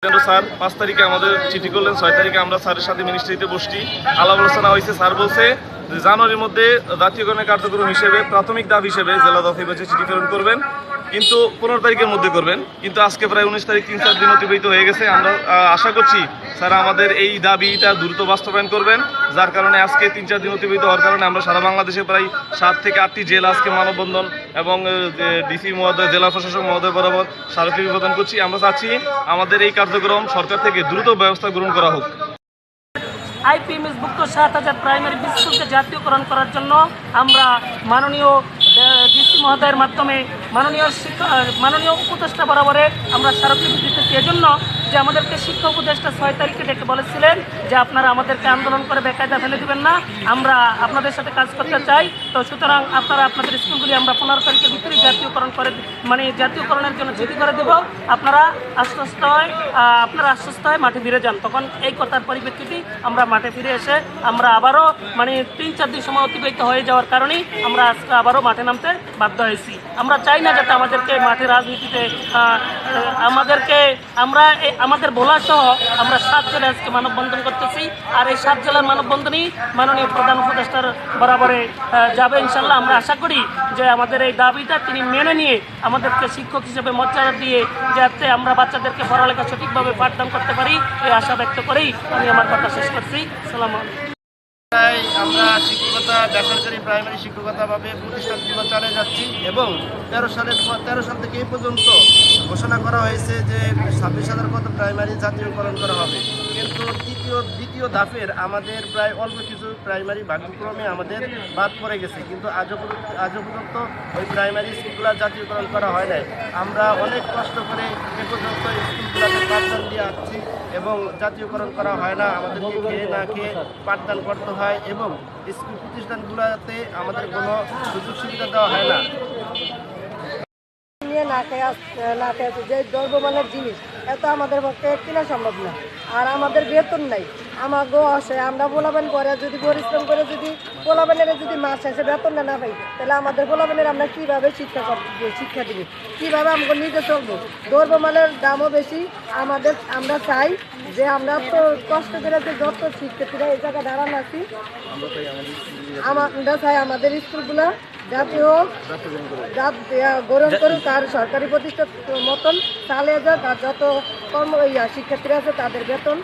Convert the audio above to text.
Sir 5 তারিখে আমাদের চিঠি করলেন, 6 তারিখে আমরা স্যারের সাথে মিনিস্ট্রিতে বসছি, আলাপ আলোচনা হয়েছে। স্যার বলছে যে জানুয়ারির মধ্যে জাতীয়করণের কার্যক্রম হিসেবে প্রাথমিক দাবি হিসেবে জেলা দফায় চিঠি প্রেরণ করবেন, কিন্তু 15 তারিখের মধ্যে করবেন। কিন্তু আজকে প্রায় 19 তারিখ, 3-4 দিন অতিবাহিত হয়ে গেছে। আমরা আশা করছি স্যার আমাদের এই দাবিটা দ্রুত বাস্তবায়ন করবেন, যার কারণে আজকে 3-4 দিন অতিবাহিত হওয়ার কারণে আমরা সারা বাংলাদেশে প্রায় 7 থেকে 8টি জেলা আজকে মানববন্ধন এবং ডিসি মহোদয়, জেলা প্রশাসক মহোদয় বরাবর স্মারকলিপি প্রদান করছি। আমরা চাচ্ছি আমাদের এই কার্যক্রম সরকার থেকে দ্রুত ব্যবস্থা গ্রহণ করা হোক। আইপিএমএসভুক্ত 7,000 প্রাইমারি স্কুলকে জাতীয়করণ করার জন্য আমরা মাননীয় ডিসি মহোদয়ের মাধ্যমে মাননীয় উপদেষ্টা বরাবরে আমরা স্মারকলিপি দিতেছি। এজন্য যে আমাদেরকে শিক্ষা উপদেষ্টা 6 তারিখে ডেকে বলেছিলেন যে আপনারা আমাদেরকে আন্দোলন করে বেকায়দা ফেলে দেবেন না, আমরা আপনাদের সাথে কাজ করতে চাই। তো সুতরাং আপনারা আপনাদের স্কুলগুলি আমরা 15 তারিখের ভিতরে জাতীয়করণ করে জাতীয়করণের জন্য চিঠি করে দেব। আপনারা আশ্বস্ত হয় মাঠে ফিরে যান। তখন এই কথার পরিপ্রেক্ষিতে আমরা মাঠে ফিরে এসে আমরা আবারও 3-4 দিন সময় অতিবাহিত হয়ে যাওয়ার কারণেই আমরা আজকে আবারও মাঠে নামতে বাধ্য হয়েছি। আমরা চাই না যাতে আমাদেরকে মাঠে রাজনীতিতে আমাদের ভোলা সহ আমরা 7 জেলায় আজকে মানববন্ধন করতেছি। আর এই 7 জেলার মানববন্ধনই মাননীয় প্রধান উপদেষ্টার বরাবরে যাবে ইনশাল্লাহ। আমরা আশা করি যে আমাদের এই দাবিটা তিনি মেনে নিয়ে আমাদেরকে শিক্ষক হিসেবে মর্যাদা দিয়ে যাতে আমরা বাচ্চাদেরকে পড়ালেখা সঠিকভাবে পাঠদান করতে পারি, এই আশা ব্যক্ত করেই আমি আমার কথা শেষ করছি। সালাম আলাইকুম। আমরা শিক্ষকতা বেসরকারি প্রাইমারি শিক্ষকতাভাবে প্রতিষ্ঠানগুলো চালিয়ে যাচ্ছি এবং 13 সাল থেকে এই পর্যন্ত ঘোষণা করা হয়েছে যে 26,000 মতো প্রাইমারি জাতীয়করণ করা হবে। কিন্তু দ্বিতীয় ধাপের আমাদের প্রায় অল্প কিছু প্রাইমারি ভাগ্যক্রমে আমাদের বাদ পড়ে গেছে, কিন্তু আজও পর্যন্ত ওই প্রাইমারি স্কুলগুলো জাতীয়করণ করা হয় নাই। আমরা অনেক কষ্ট করে এ পর্যন্ত স্কুলগুলোতে পাঠদান দিয়ে আসছি এবং জাতীয়করণ করা হয় না। আমাদেরকে খেয়ে না খেয়ে পাঠদান করতে হয় এবং স্কুল প্রতিষ্ঠানগুলোতে আমাদের কোনো সুযোগ সুবিধা দেওয়া হয় না। না খেয়ে যে দ্রব্যমানের জিনিস এত আমাদের পক্ষে কেনা সম্ভব না। আর আমাদের বেতন নাই, আমাকেও আসে আমরা পোলাবেন করে যদি পরিশ্রম করে যদি পোলাবেনের যদি মাস শেষে বেতনটা না পাই, তাহলে আমাদের পোলাবেনের আমরা কীভাবে শিক্ষা দিব, কীভাবে আমাকে নিজে চলবো। দ্রব্যমানের দামও বেশি। আমরা চাই যে আমরা তো কষ্ট করে যে যত শিক্ষার্থীরা এই জায়গায় দাঁড়ানো আছি, আমরা চাই আমাদের স্কুলগুলো জাতীয় গ্রহণ করুক আর সরকারি প্রতিষ্ঠান মতন চালিয়ে যাক। আর যত শিক্ষার্থীরা আছে তাদের বেতন